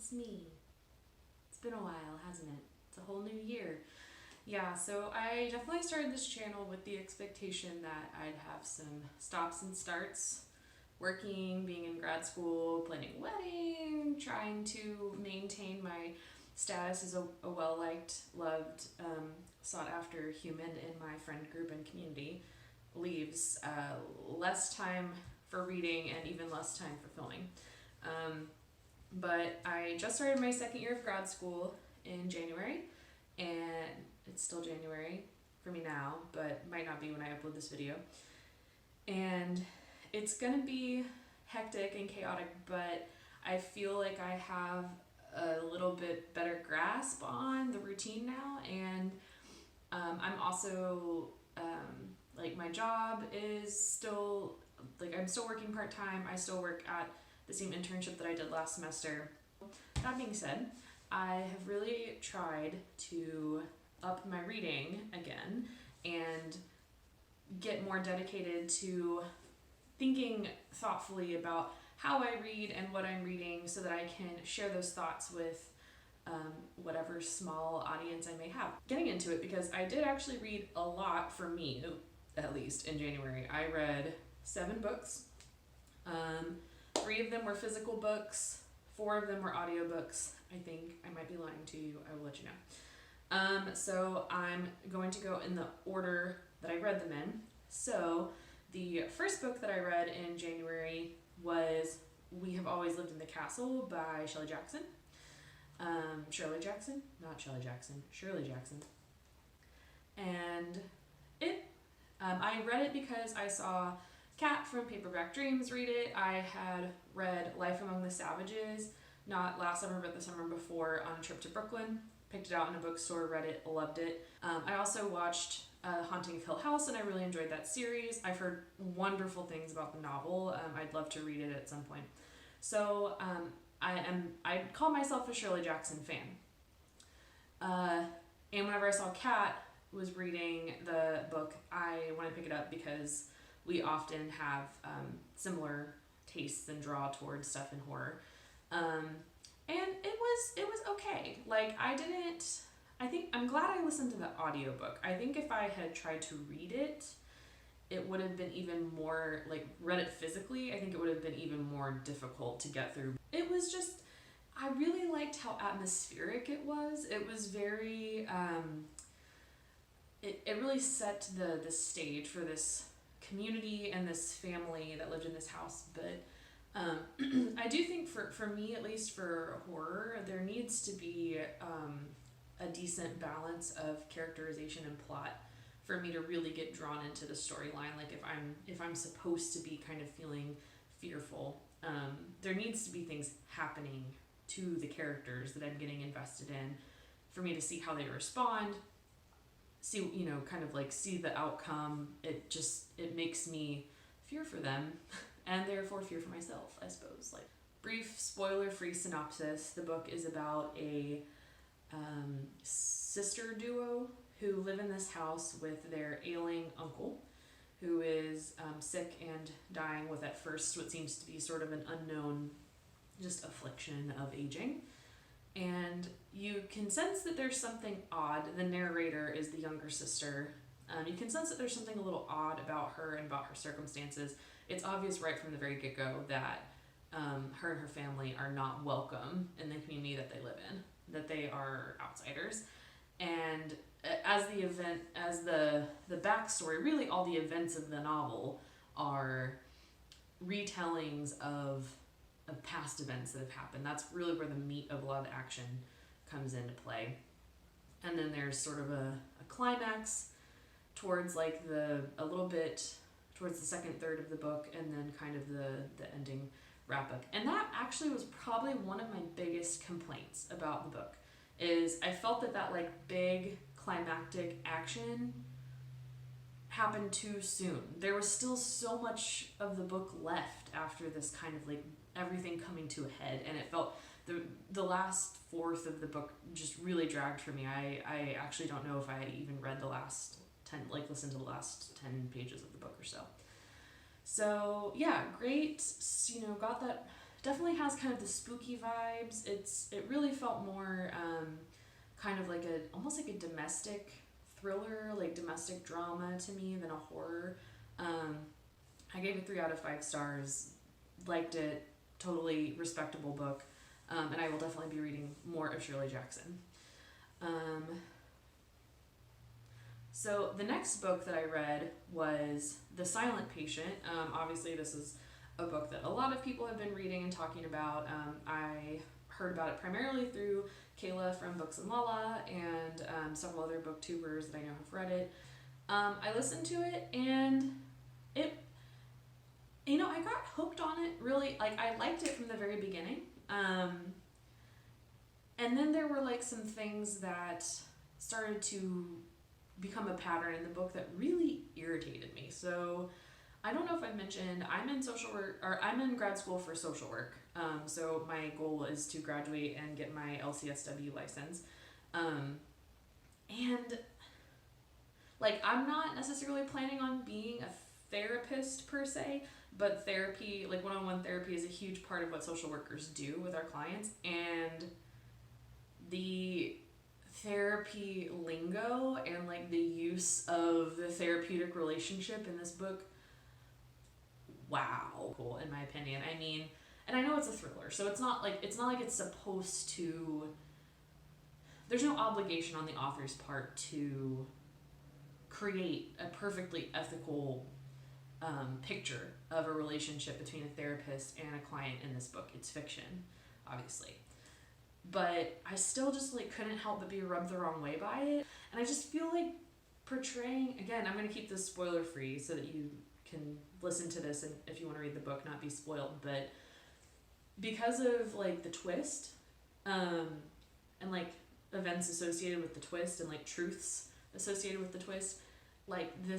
it's me. It's been a while, hasn't it? It's a whole new year. Yeah, so I definitely started this channel with the expectation that I'd have some stops and starts, working, being in grad school, planning a wedding, trying to maintain my status as a well-liked, loved, sought-after human in my friend group and community. Leaves less time for reading and even less time for filming. But I just started my second year of grad school in January, and it's still January for me now, but might not be when I upload this video. And it's gonna be hectic and chaotic, but I feel like I have a little bit better grasp on the routine now, and I'm also like my job is still, like I'm still working part-time. I still work at the same internship that I did last semester. That being said, I have really tried to up my reading again and get more dedicated to thinking thoughtfully about how I read and what I'm reading so that I can share those thoughts with whatever small audience I may have. Getting into it, because I did actually read a lot for me, at least in January. I read 7 books. 3 of them were physical books, 4 of them were audiobooks. I think I might be lying to you. I will let you know. So I'm going to go in the order that I read them in. So the first book that I read in January was We Have Always Lived in the Castle by Shirley Jackson. Shirley Jackson. And I read it because I saw Kat from Paperback Dreams read it. I had read Life Among the Savages, not last summer, but the summer before, on a trip to Brooklyn. Picked it out in a bookstore, read it, loved it. I also watched Haunting of Hill House, and I really enjoyed that series. I've heard wonderful things about the novel. I'd love to read it at some point. So I call myself a Shirley Jackson fan. And whenever I saw Kat was reading the book, I wanted to pick it up because we often have similar tastes and draw towards stuff in horror. And it was okay. Like, I'm glad I listened to the audiobook. I think if I had tried to read it, it would have been even more, like, read it physically, I think it would have been even more difficult to get through. It was just, I really liked how atmospheric it was. It was very, it really set the stage for this community and this family that lived in this house. But I do think for me, at least for horror, there needs to be a decent balance of characterization and plot for me to really get drawn into the storyline. Like, if I'm supposed to be kind of feeling fearful, there needs to be things happening to the characters that I'm getting invested in for me to see how they respond, see, kind of like see the outcome. It makes me fear for them and therefore fear for myself, I suppose. Like, brief spoiler-free synopsis. The book is about a sister duo who live in this house with their ailing uncle, who is sick and dying with, at first, what seems to be sort of an unknown just affliction of aging. And you can sense that there's something odd. The narrator is the younger sister. You can sense that there's something a little odd about her and about her circumstances. It's obvious right from the very get-go that her and her family are not welcome in the community that they live in, that they are outsiders. And as the backstory, really all the events of the novel are retellings of past events that have happened. That's really where the meat of a lot of the action comes into play. And then there's sort of a climax towards a little bit towards the second third of the book, and then kind of the ending wrap up. And that actually was probably one of my biggest complaints about the book, is I felt that like big climactic action happened too soon. There was still so much of the book left after this kind of like everything coming to a head, and it felt the last fourth of the book just really dragged for me. I actually don't know if I even read the last 10, listened to the last 10 pages of the book or so. So yeah, great, got that definitely has kind of the spooky vibes. It really felt more kind of like almost like a domestic thriller, like domestic drama to me than a horror. I gave it 3 out of 5 stars. Liked it. Totally respectable book. And I will definitely be reading more of Shirley Jackson. So the next book that I read was The Silent Patient. Obviously, this is a book that a lot of people have been reading and talking about. I heard about it primarily through Kayla from Books and Lala and several other booktubers that I know have read it. I listened to it and it, I got hooked on it really. Like, I liked it from the very beginning. And then there were like some things that started to become a pattern in the book that really irritated me. So I don't know if I've mentioned, I'm in social work, or I'm in grad school for social work. So my goal is to graduate and get my LCSW license. And like, I'm not necessarily planning on being a therapist per se, but therapy, like one-on-one therapy, is a huge part of what social workers do with our clients. And the therapy lingo and like the use of the therapeutic relationship in this book, wow, cool, in my opinion. I mean, and I know it's a thriller, so it's not like it's supposed to, there's no obligation on the author's part to create a perfectly ethical picture of a relationship between a therapist and a client in this book. It's fiction, obviously. But I still just like couldn't help but be rubbed the wrong way by it. And I just feel like portraying, again, I'm going to keep this spoiler free so that you can listen to this and if you want to read the book, not be spoiled. But because of like the twist, and like events associated with the twist and like truths associated with the twist, like the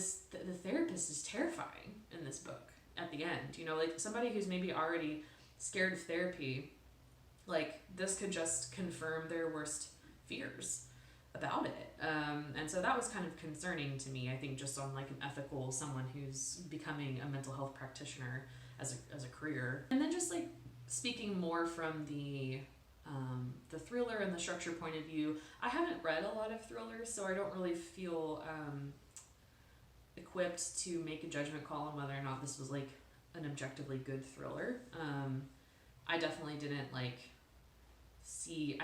therapist is terrifying in this book at the end. Like somebody who's maybe already scared of therapy, like this could just confirm their worst fears about it. And so that was kind of concerning to me, I think, just on like an ethical, someone who's becoming a mental health practitioner as a career. And then just like speaking more from the thriller and the structure point of view, I haven't read a lot of thrillers, so I don't really feel equipped to make a judgment call on whether or not this was like an objectively good thriller. I definitely didn't like see,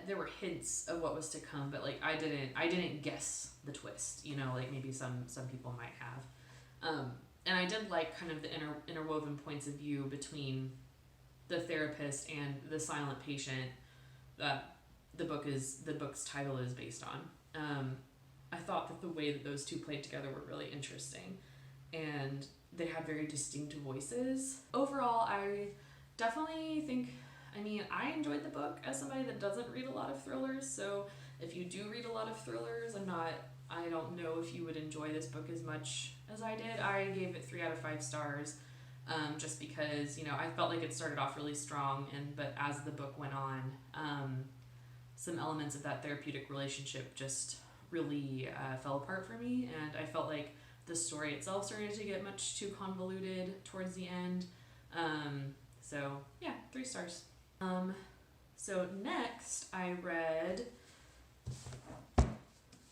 there were hints of what was to come, but like I didn't guess the twist, like maybe some people might have. And I did like kind of the interwoven points of view between the therapist and the silent patient that the book's title is based on. I thought that the way that those two played together were really interesting, and they had very distinct voices. Overall, I definitely think, I enjoyed the book as somebody that doesn't read a lot of thrillers, so if you do read a lot of thrillers, I don't know if you would enjoy this book as much as I did. I gave it 3 out of 5 stars, just because, I felt like it started off really strong, but as the book went on, some elements of that therapeutic relationship just really fell apart for me, and I felt like the story itself started to get much too convoluted towards the end. So yeah, 3 stars. So next I read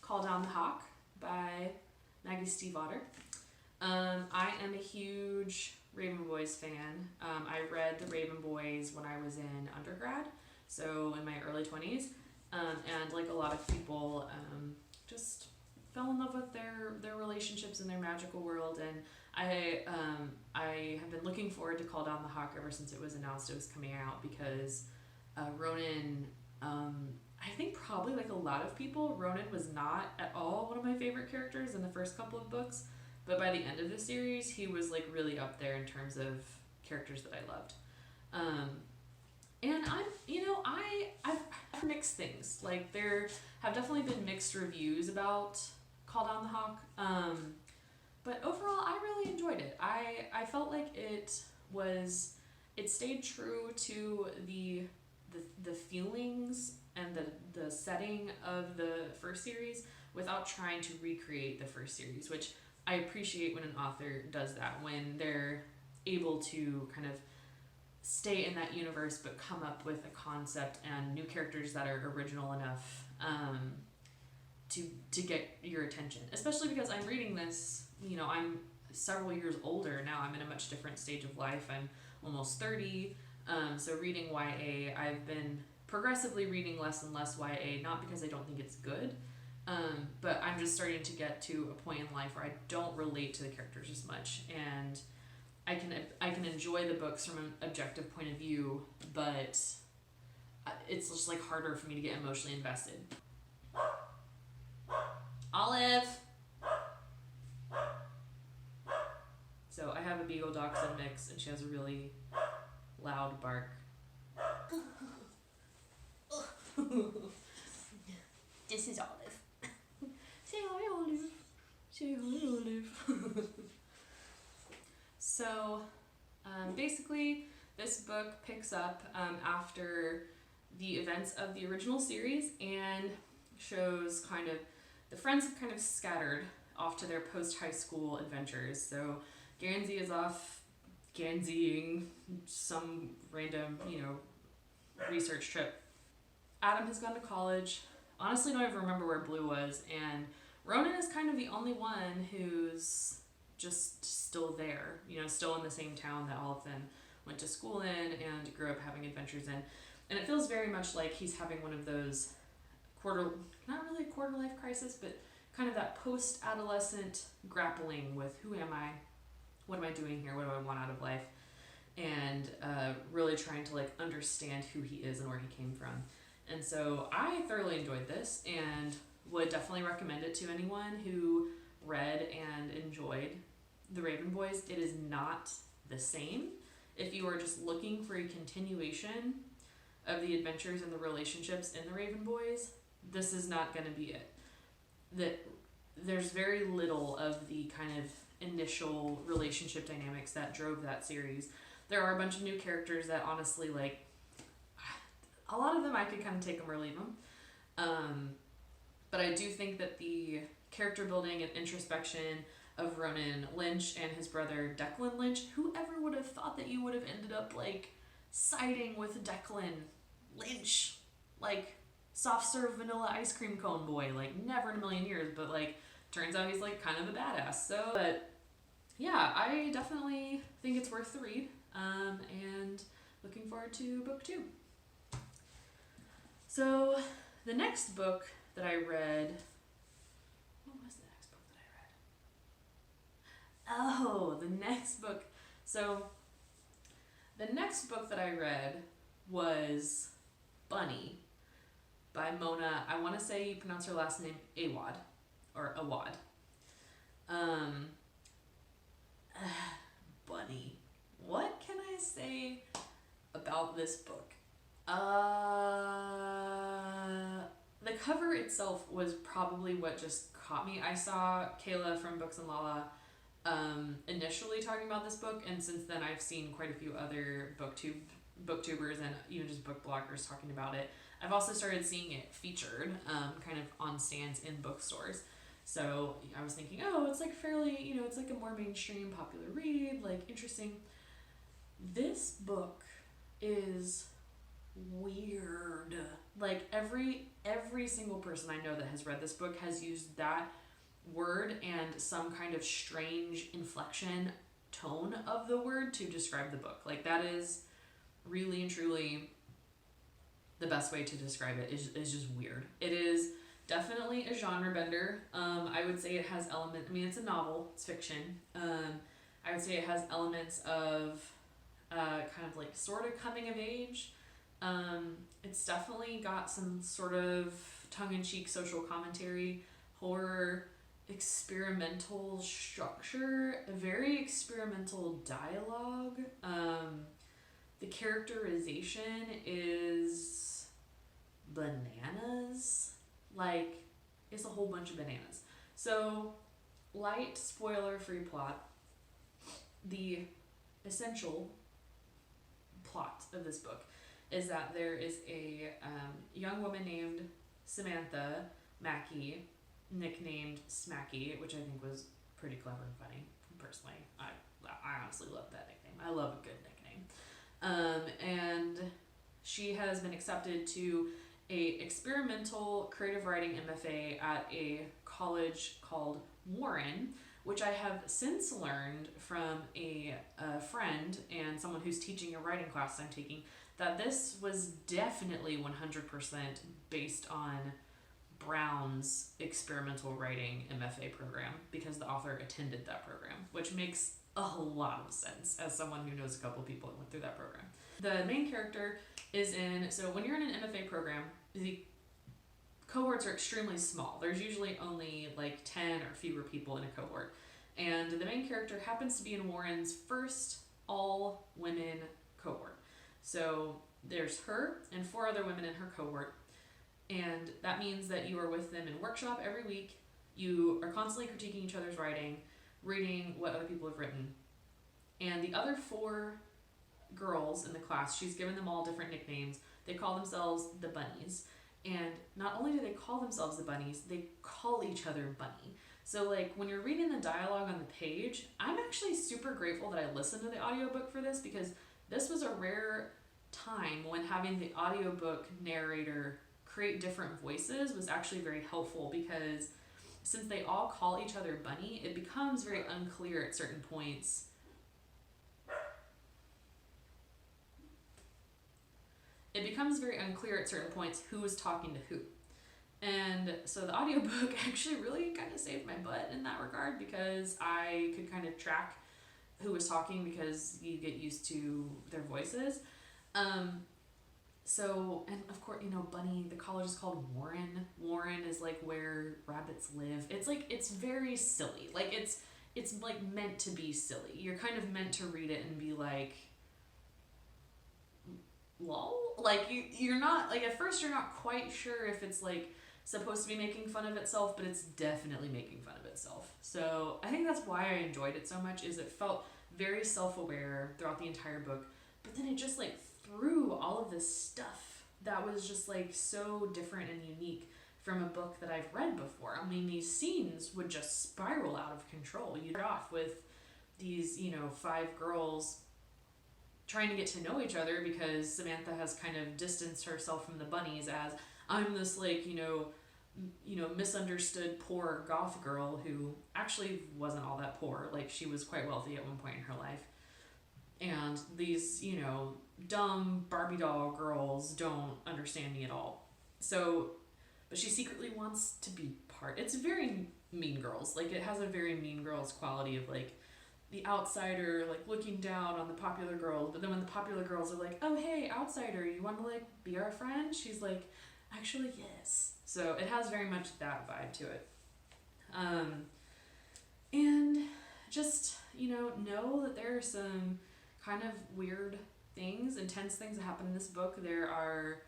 Call Down the Hawk by Maggie Stiefvater. I am a huge Raven Boys fan. I read the Raven Boys when I was in undergrad, so in my early 20s, and like a lot of people, just fell in love with their relationships in their magical world, and I have been looking forward to Call Down the Hawk ever since it was announced it was coming out, because Ronan, I think probably like a lot of people, Ronan was not at all one of my favorite characters in the first couple of books, but by the end of the series he was like really up there in terms of characters that I loved. And I've mixed things. Like, there have definitely been mixed reviews about Call Down the Hawk, but overall I really enjoyed it. I felt like it stayed true to the feelings and the setting of the first series without trying to recreate the first series, which I appreciate when an author does that, when they're able to kind of stay in that universe but come up with a concept and new characters that are original enough to get your attention. Especially because I'm reading this, I'm several years older now. I'm in a much different stage of life. I'm almost 30. So reading YA, I've been progressively reading less and less YA, not because I don't think it's good, but I'm just starting to get to a point in life where I don't relate to the characters as much, and I can enjoy the books from an objective point of view, but it's just like harder for me to get emotionally invested. Olive! So I have a Beagle Dachshund mix, and she has a really loud bark. This is Olive. Say hi, Olive. Say hi, Olive. So, basically, this book picks up after the events of the original series and shows kind of the friends have kind of scattered off to their post-high school adventures. So Gansey is off Ganseying some random, research trip. Adam has gone to college. Honestly, don't even remember where Blue was. And Ronan is kind of the only one who's just still there, still in the same town that all of them went to school in and grew up having adventures in. And it feels very much like he's having one of those not really a quarter life crisis, but kind of that post-adolescent grappling with who am I, what am I doing here, what do I want out of life, and really trying to understand who he is and where he came from. And so I thoroughly enjoyed this and would definitely recommend it to anyone who read and enjoyed The Raven Boys. It is not the same. If you are just looking for a continuation of the adventures and the relationships in The Raven Boys, this is not going to be it. There's very little of the kind of initial relationship dynamics that drove that series. There are a bunch of new characters that honestly, a lot of them I could kind of take them or leave them. But I do think that the character building and introspection of Ronan Lynch and his brother Declan Lynch, whoever would have thought that you would have ended up siding with Declan Lynch, soft serve vanilla ice cream cone boy, never in a million years, but turns out he's kind of a badass. So, but yeah, I definitely think it's worth the read, and looking forward to book 2. So the next book that I read, what was the next book that I read? Oh, the next book. So the next book that I read was Bunny by Mona. I want to say you pronounce her last name Awad, or Awad. Bunny. What can I say about this book? The cover itself was probably what just caught me. I saw Kayla from Books and Lala initially talking about this book, and since then I've seen quite a few other booktubers and even just book bloggers talking about it. I've also started seeing it featured kind of on stands in bookstores. So I was thinking, oh, it's fairly, it's a more mainstream popular read, interesting. This book is weird. Every single person I know that has read this book has used that word and some kind of strange inflection tone of the word to describe the book. That is really and truly the best way to describe it, is just weird. It is definitely a genre bender. I would say it has it's a novel, it's fiction. I would say it has elements of kind of sort of coming of age. It's definitely got some sort of tongue-in-cheek social commentary, horror, experimental structure, a very experimental dialogue. The characterization is bananas. It's a whole bunch of bananas. So, light spoiler-free plot. The essential plot of this book is that there is a young woman named Samantha Mackey, nicknamed Smacky, which I think was pretty clever and funny. Personally, I honestly love that nickname. I love a good nickname. And she has been accepted to a experimental creative writing MFA at a college called Warren, which I have since learned from a friend and someone who's teaching a writing class I'm taking, that this was definitely 100% based on Brown's experimental writing MFA program, because the author attended that program, which makes a lot of sense as someone who knows a couple people that went through that program. The main character is so when you're in an MFA program, the cohorts are extremely small. There's usually only like 10 or fewer people in a cohort. And the main character happens to be in Warren's first all-women cohort. So there's her and 4 other women in her cohort. And that means that you are with them in workshop every week. You are constantly critiquing each other's writing, reading what other people have written. And the other 4 girls in the class, she's given them all different nicknames. They call themselves the bunnies. And not only do they call themselves the bunnies, they call each other bunny. So like when you're reading the dialogue on the page, I'm actually super grateful that I listened to the audiobook for this, because this was a rare time when having the audiobook narrator create different voices was actually very helpful, because since they all call each other bunny, it becomes very unclear at certain points who is talking to who. And so the audiobook actually really kind of saved my butt in that regard, because I could kind of track who was talking, because you get used to their voices. So, and of course, Bunny, the college is called Warren. Warren is like where rabbits live. It's like, it's very silly. Like it's like meant to be silly. You're kind of meant to read it and be like, lol? Like you're not, like at first you're not quite sure if it's like supposed to be making fun of itself, but it's definitely making fun of itself. So I think that's why I enjoyed it so much, is it felt very self-aware throughout the entire book, but then it just like threw all of this stuff that was just like so different and unique from a book that I've read before. I mean, these scenes would just spiral out of control. You start off with these, 5 girls trying to get to know each other, because Samantha has kind of distanced herself from the bunnies as, I'm this like, misunderstood poor goth girl who actually wasn't all that poor. Like she was quite wealthy at one point in her life. And these, dumb Barbie doll girls don't understand me at all. So, but she secretly wants to be part. It's very Mean Girls. Like it has a very Mean Girls quality of like the outsider like looking down on the popular girls, but then when the popular girls are like, oh hey outsider, you want to like be our friend, she's like, actually yes. So it has very much that vibe to it. And just know that there are some kind of weird things, intense things that happen in this book. There are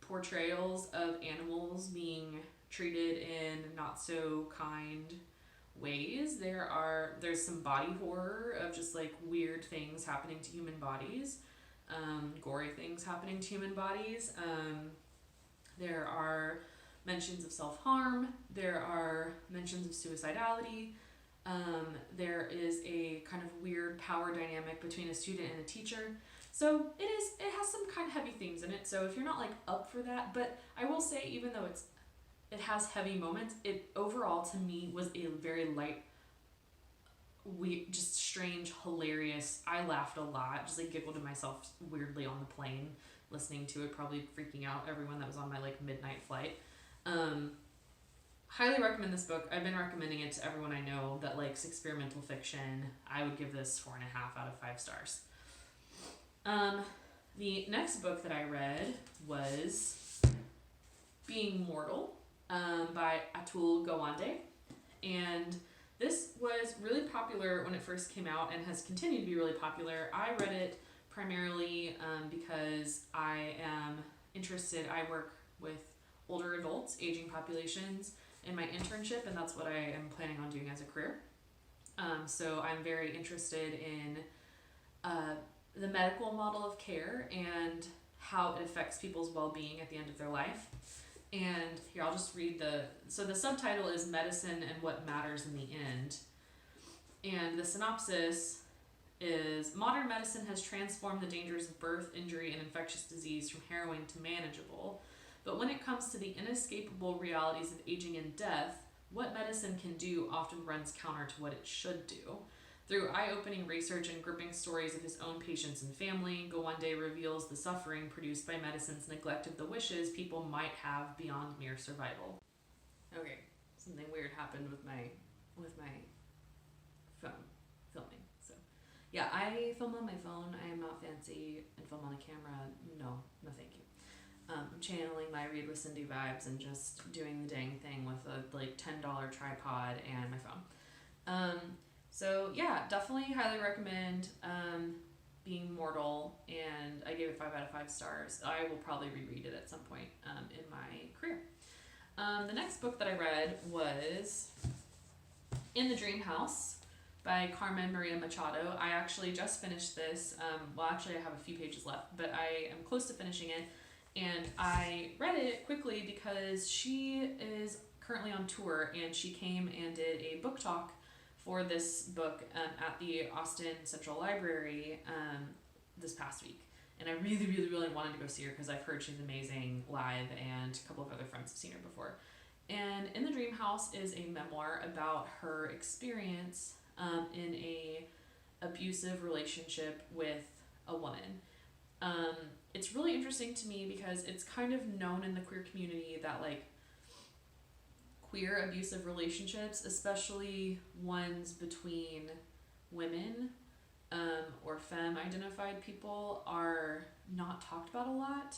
portrayals of animals being treated in not so kind ways. There's some body horror of just like weird things happening to human bodies, gory things happening to human bodies. There are mentions of self-harm. There are mentions of suicidality. There is a kind of weird power dynamic between a student and a teacher. So it has some kind of heavy themes in it. So if you're not like up for that, but I will say, even though it has heavy moments, it overall to me was a very light, weird, just strange, hilarious. I laughed a lot, just like giggled to myself weirdly on the plane listening to it, probably freaking out everyone that was on my like midnight flight. Highly recommend this book. I've been recommending it to everyone I know that likes experimental fiction. I would give this 4.5 out of 5 stars. The next book that I read was Being Mortal by Atul Gawande. And this was really popular when it first came out and has continued to be really popular. I read it primarily because I am interested. I work with older adults, aging populations in my internship, and that's what I am planning on doing as a career. So I'm very interested in the medical model of care and how it affects people's well-being at the end of their life. And here, I'll just read so the subtitle is Medicine and What Matters in the End. And the synopsis is modern medicine has transformed the dangers of birth, injury, and infectious disease from harrowing to manageable. But when it comes to the inescapable realities of aging and death, what medicine can do often runs counter to what it should do. Through eye-opening research and gripping stories of his own patients and family, Gowande reveals the suffering produced by medicine's neglect of the wishes people might have beyond mere survival. Okay, something weird happened with my phone filming. So, yeah, I film on my phone. I am not fancy and film on a camera. No, thank you. I'm channeling my Read with Cindy vibes and just doing the dang thing with a like $10 tripod and my phone. So yeah, definitely highly recommend Being Mortal, and I gave it 5 out of 5 stars. I will probably reread it at some point in my career. The next book that I read was In the Dream House by Carmen Maria Machado. I actually just finished this. I have a few pages left, but I am close to finishing it. And I read it quickly because she is currently on tour, and she came and did a book talk for this book at the Austin Central Library this past week. And I really, really, really wanted to go see her because I've heard she's amazing live, and a couple of other friends have seen her before. And In the Dream House is a memoir about her experience in a abusive relationship with a woman. It's really interesting to me because it's kind of known in the queer community that like queer abusive relationships, especially ones between women or femme identified people, are not talked about a lot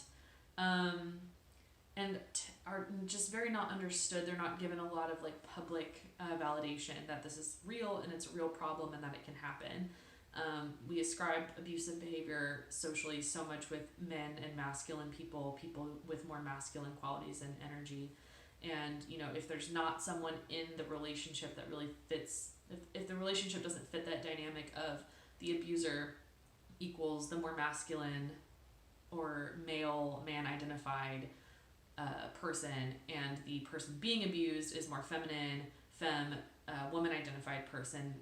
and are just very not understood. They're not given a lot of like public validation that this is real and it's a real problem and that it can happen. We ascribe abusive behavior socially so much with men and masculine people with more masculine qualities and energy. And, you know, if there's not someone in the relationship that really fits, if the relationship doesn't fit that dynamic of the abuser equals the more masculine or male, man-identified person, and the person being abused is more feminine, femme, woman-identified person,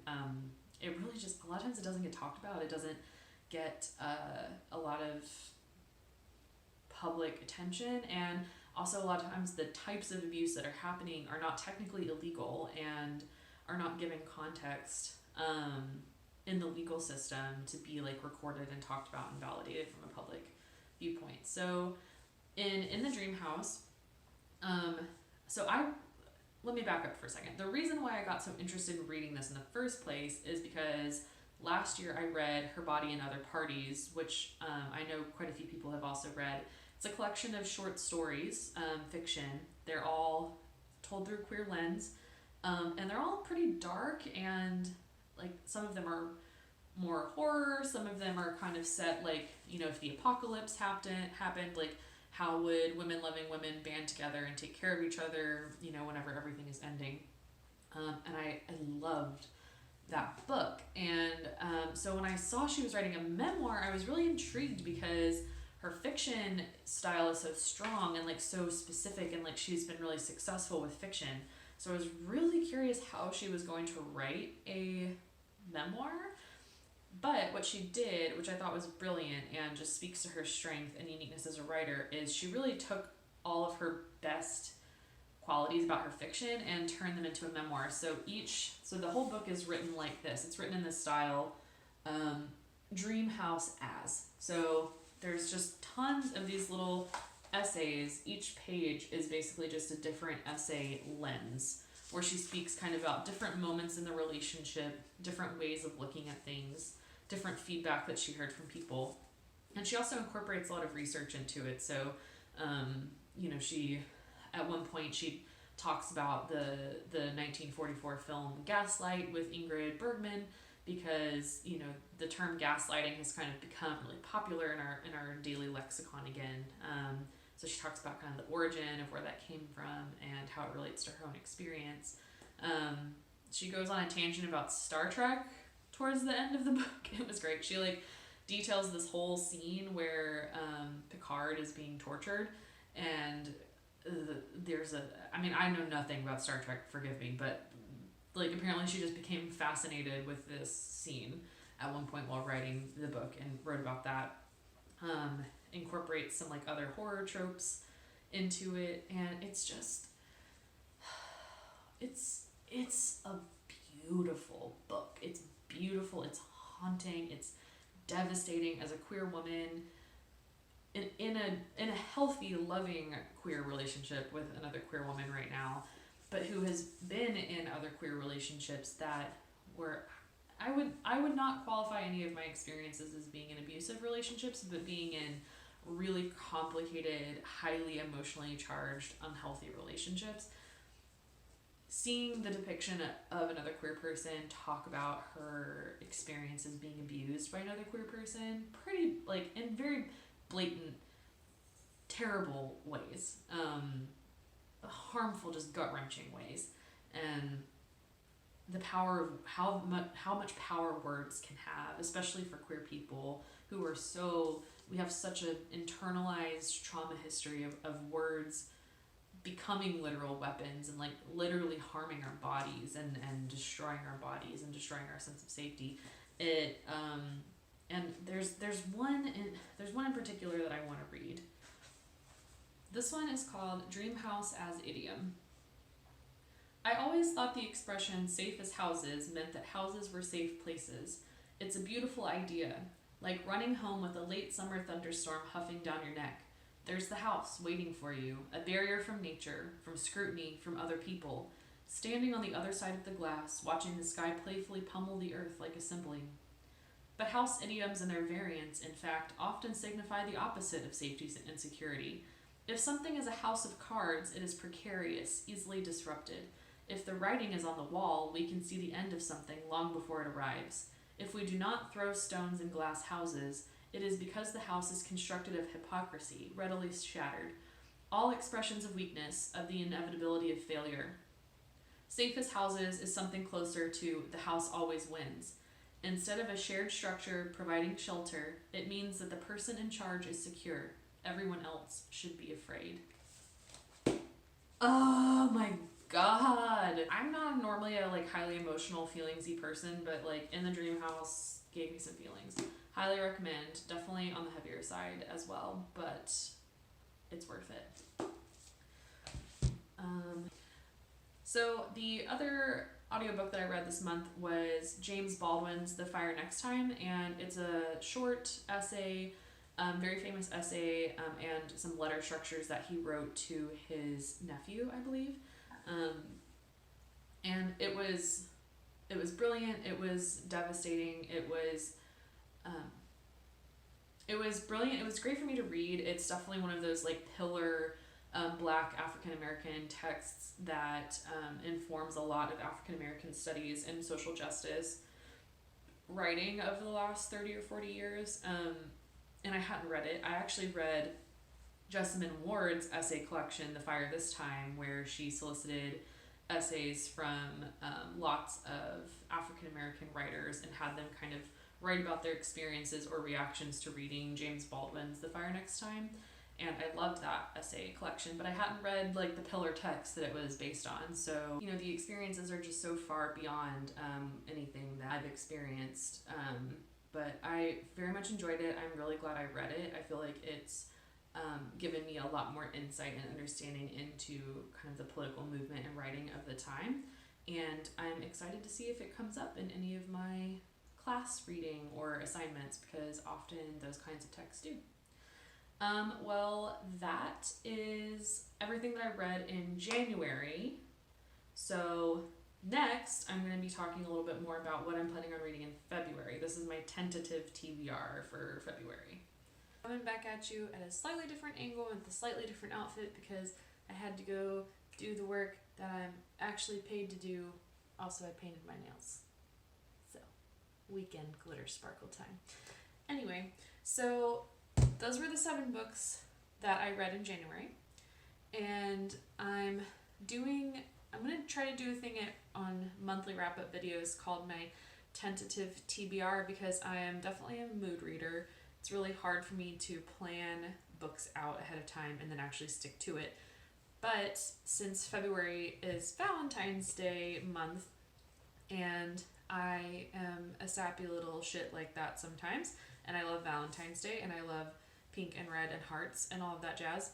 it really just, a lot of times it doesn't get talked about. It doesn't get a lot of public attention, and also a lot of times the types of abuse that are happening are not technically illegal and are not given context in the legal system to be like recorded and talked about and validated from a public viewpoint. So in the Dream House, let me back up for a second. The reason why I got so interested in reading this in the first place is because last year I read Her Body and Other Parties, which I know quite a few people have also read. It's a collection of short stories, fiction. They're all told through a queer lens, and they're all pretty dark, and like some of them are more horror, some of them are kind of set like, you know, if the apocalypse happened, like how would women-loving women band together and take care of each other, you know, whenever everything is ending. And I loved that book. And so when I saw she was writing a memoir, I was really intrigued because her fiction style is so strong and like so specific, and like she's been really successful with fiction. So I was really curious how she was going to write a memoir. But what she did, which I thought was brilliant and just speaks to her strength and uniqueness as a writer, is she really took all of her best qualities about her fiction and turned them into a memoir. So the whole book is written like this. It's written in this style, Dream House as. So there's just tons of these little essays. Each page is basically just a different essay lens, where she speaks kind of about different moments in the relationship, different ways of looking at things, different feedback that she heard from people. And she also incorporates a lot of research into it. So, you know, she, at one point, she talks about the 1944 film Gaslight with Ingrid Bergman, because, you know, the term gaslighting has kind of become really popular in our daily lexicon again. So she talks about kind of the origin of where that came from and how it relates to her own experience. She goes on a tangent about Star Trek towards the end of the book. It was great. She like details this whole scene where Picard is being tortured, and I know nothing about Star Trek, forgive me, but like apparently she just became fascinated with this scene at one point while writing the book and wrote about that. Incorporates some like other horror tropes into it, and it's just it's a beautiful book. It's beautiful, it's haunting, it's devastating as a queer woman in a healthy, loving queer relationship with another queer woman right now, but who has been in other queer relationships that were, I would not qualify any of my experiences as being in abusive relationships, but being in really complicated, highly emotionally charged, unhealthy relationships. Seeing the depiction of another queer person talk about her experiences being abused by another queer person, pretty, like, in very blatant, terrible ways, harmful, just gut-wrenching ways, and the power of how much power words can have, especially for queer people who are we have such an internalized trauma history of words becoming literal weapons and like literally harming our bodies and destroying our bodies and destroying our sense of safety. And there's one in particular that I want to read. This one is called Dream House as Idiom. I always thought the expression safe as houses meant that houses were safe places. It's a beautiful idea, like running home with a late summer thunderstorm huffing down your neck. There's the house waiting for you, a barrier from nature, from scrutiny, from other people, standing on the other side of the glass, watching the sky playfully pummel the earth like a sibling. But house idioms and their variants, in fact, often signify the opposite of safety and security. If something is a house of cards, it is precarious, easily disrupted. If the writing is on the wall, we can see the end of something long before it arrives. If we do not throw stones in glass houses, it is because the house is constructed of hypocrisy, readily shattered, all expressions of weakness, of the inevitability of failure. Safe as houses is something closer to the house always wins. Instead of a shared structure providing shelter, it means that the person in charge is secure. Everyone else should be afraid. Oh my god! I'm not normally a like highly emotional, feelingsy person, but like in the Dream House gave me some feelings. Highly recommend. Definitely on the heavier side as well, but it's worth it. So the other audiobook that I read this month was James Baldwin's The Fire Next Time, and it's a short essay, very famous essay, and some letter structures that he wrote to his nephew, I believe. And it was brilliant. It was devastating. It was brilliant. It was great for me to read. It's definitely one of those like pillar Black African American texts that informs a lot of African American studies and social justice writing of the last 30 or 40 years. And I hadn't read it. I actually read Jessamine Ward's essay collection, The Fire This Time, where she solicited essays from lots of African American writers and had them kind of write about their experiences or reactions to reading James Baldwin's The Fire Next Time. And I loved that essay collection, but I hadn't read like the pillar text that it was based on. So, you know, the experiences are just so far beyond anything that I've experienced. But I very much enjoyed it. I'm really glad I read it. I feel like it's given me a lot more insight and understanding into kind of the political movement and writing of the time. And I'm excited to see if it comes up in any of my class reading or assignments, because often those kinds of texts do. Well, that is everything that I read in January. So next, I'm going to be talking a little bit more about what I'm planning on reading in February. This is my tentative TBR for February. Coming back at you at a slightly different angle with a slightly different outfit because I had to go do the work that I'm actually paid to do. Also, I painted my nails. So, weekend glitter sparkle time. Anyway, so those were the 7 books that I read in January. And I'm going to try to do a thing on monthly wrap-up videos called my tentative TBR, because I am definitely a mood reader. It's really hard for me to plan books out ahead of time and then actually stick to it. But since February is Valentine's Day month, and I am a sappy little shit like that sometimes, and I love Valentine's Day, and I love pink and red and hearts and all of that jazz.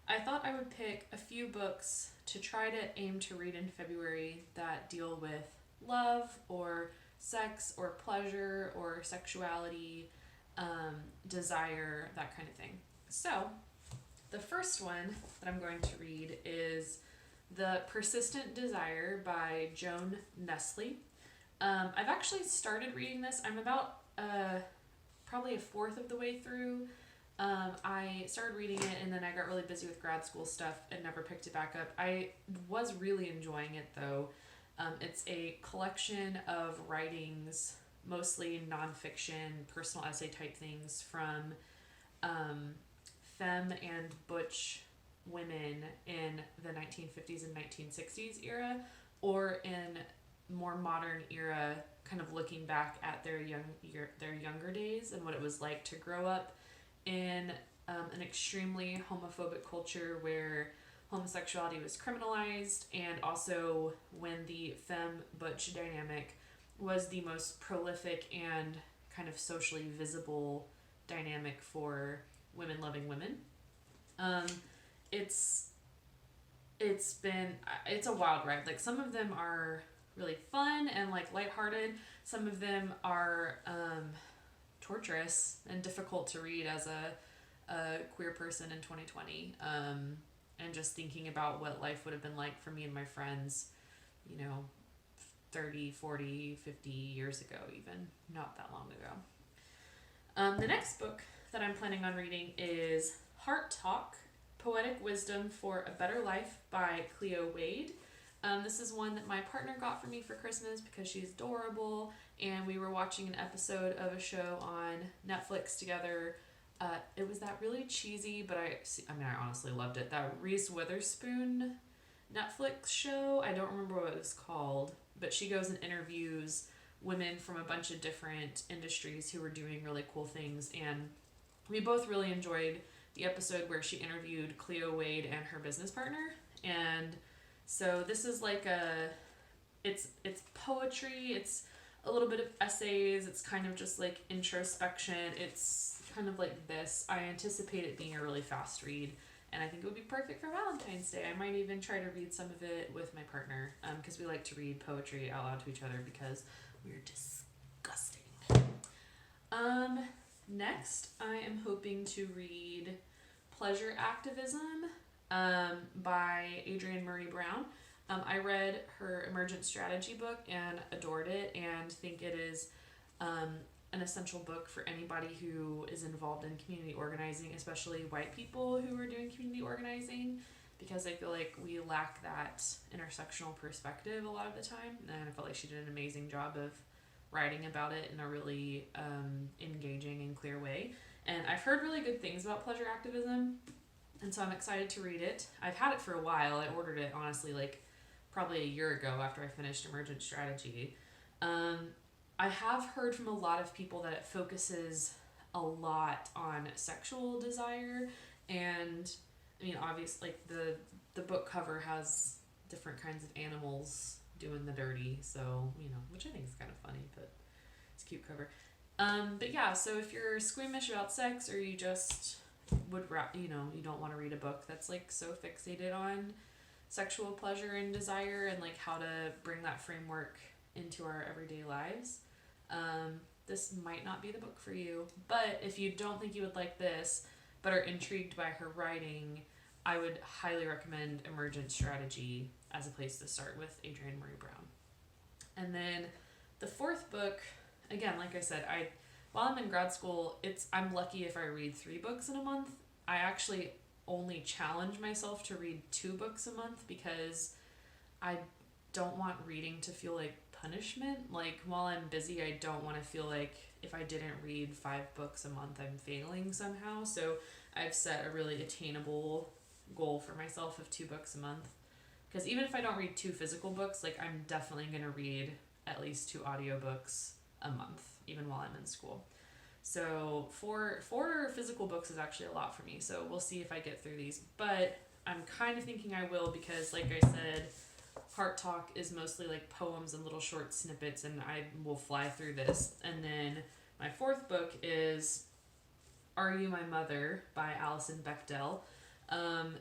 I thought I would pick a few books to try to aim to read in February that deal with love or sex or pleasure or sexuality, desire, that kind of thing. So, the first one that I'm going to read is The Persistent Desire by Joan Nestle. I've actually started reading this. I'm about probably a fourth of the way through. I started reading it and then I got really busy with grad school stuff and never picked it back up. I was really enjoying it though. It's a collection of writings, mostly nonfiction, personal essay type things from femme and butch women in the 1950s and 1960s era, or in more modern era, kind of looking back at their younger days and what it was like to grow up in an extremely homophobic culture where homosexuality was criminalized, and also when the femme butch dynamic was the most prolific and kind of socially visible dynamic for women loving women. It's a wild ride. Like, some of them are really fun and like lighthearted. Some of them are torturous and difficult to read as a queer person in 2020. And just thinking about what life would have been like for me and my friends, 30, 40, 50 years ago, even not that long ago. The next book that I'm planning on reading is Heart Talk, Poetic Wisdom for a Better Life by Cleo Wade. This is one that my partner got for me for Christmas because she's adorable, and we were watching an episode of a show on Netflix together. It was that really cheesy, but I honestly loved it. That Reese Witherspoon Netflix show. I don't remember what it was called, but she goes and interviews women from a bunch of different industries who were doing really cool things, and we both really enjoyed the episode where she interviewed Cleo Wade and her business partner. And so this is like it's poetry, it's a little bit of essays, it's kind of just like introspection, it's kind of like this. I anticipate it being a really fast read, and I think it would be perfect for Valentine's Day. I might even try to read some of it with my partner, because we like to read poetry out loud to each other because we're disgusting. Next, I am hoping to read Pleasure Activism by Adrienne Marie Brown. I read her Emergent Strategy book and adored it, and think it is an essential book for anybody who is involved in community organizing, especially white people who are doing community organizing, because I feel like we lack that intersectional perspective a lot of the time, and I felt like she did an amazing job of writing about it in a really engaging and clear way. And I've heard really good things about pleasure activism, and so I'm excited to read it. I've had it for a while. I ordered it, honestly, like probably a year ago after I finished Emergent Strategy. I have heard from a lot of people that it focuses a lot on sexual desire, and obviously, like the book cover has different kinds of animals doing the dirty, so which I think is kind of funny, but it's a cute cover. But yeah, so if you're squeamish about sex, or you just would you don't want to read a book that's like so fixated on sexual pleasure and desire and like how to bring that framework into our everyday lives, this might not be the book for you. But if you don't think you would like this but are intrigued by her writing, I would highly recommend Emergent Strategy as a place to start with Adrienne Marie Brown. And then the fourth book, again, like I said, while I'm in grad school, I'm lucky if I read 3 books in a month. I actually only challenge myself to read 2 books a month because I don't want reading to feel like punishment. Like, while I'm busy, I don't want to feel like if I didn't read 5 books a month, I'm failing somehow. So I've set a really attainable goal for myself of 2 books a month. Because even if I don't read 2 physical books, like, I'm definitely going to read at least 2 audiobooks a month, even while I'm in school. So 4 physical books is actually a lot for me. So we'll see if I get through these. But I'm kind of thinking I will because, like I said, Heart Talk is mostly like poems and little short snippets, and I will fly through this. And then my fourth book is Are You My Mother by Alison Bechdel.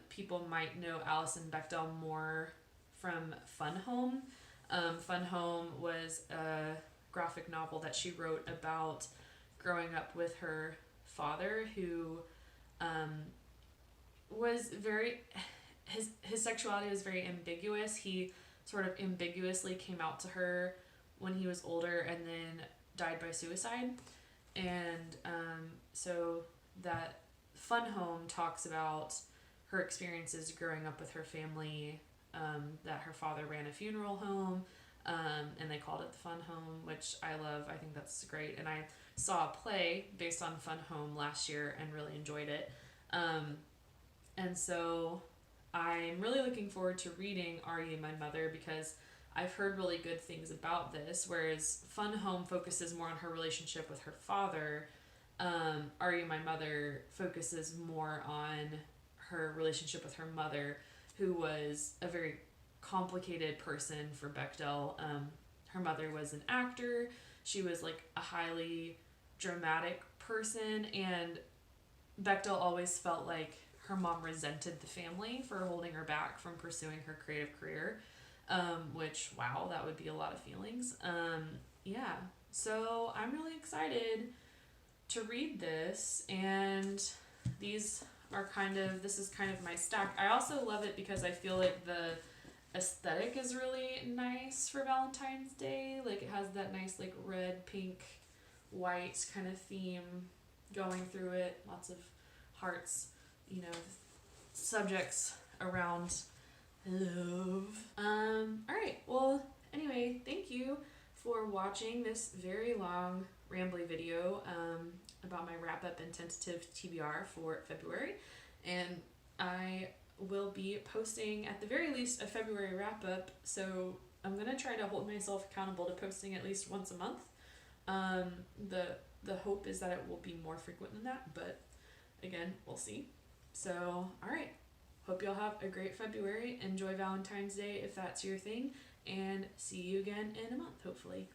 People might know Alison Bechdel more from Fun Home. Fun Home was a graphic novel that she wrote about growing up with her father, who was very his sexuality was very ambiguous. He sort of ambiguously came out to her when he was older and then died by suicide. And so that Fun Home talks about her experiences growing up with her family, that her father ran a funeral home, and they called it the Fun Home, which I love. I think that's great. And I saw a play based on Fun Home last year and really enjoyed it. And so I'm really looking forward to reading Are You My Mother, because I've heard really good things about this, whereas Fun Home focuses more on her relationship with her father. Are You My Mother focuses more on her relationship with her mother, who was a very complicated person for Bechdel. Her mother was an actor. She was like a highly dramatic person, and Bechdel always felt like her mom resented the family for holding her back from pursuing her creative career, which, wow, that would be a lot of feelings. Yeah, so I'm really excited to read this, and this is kind of my stack. I also love it because I feel like the aesthetic is really nice for Valentine's Day. Like, it has that nice like red, pink, white kind of theme going through it. Lots of hearts, subjects around love. Alright, well, anyway, thank you for watching this very long, rambly video about my wrap-up and tentative TBR for February. And I will be posting, at the very least, a February wrap-up, so I'm going to try to hold myself accountable to posting at least once a month. The hope is that it will be more frequent than that, but again, we'll see. So, alright. Hope y'all have a great February. Enjoy Valentine's Day if that's your thing. And see you again in a month, hopefully.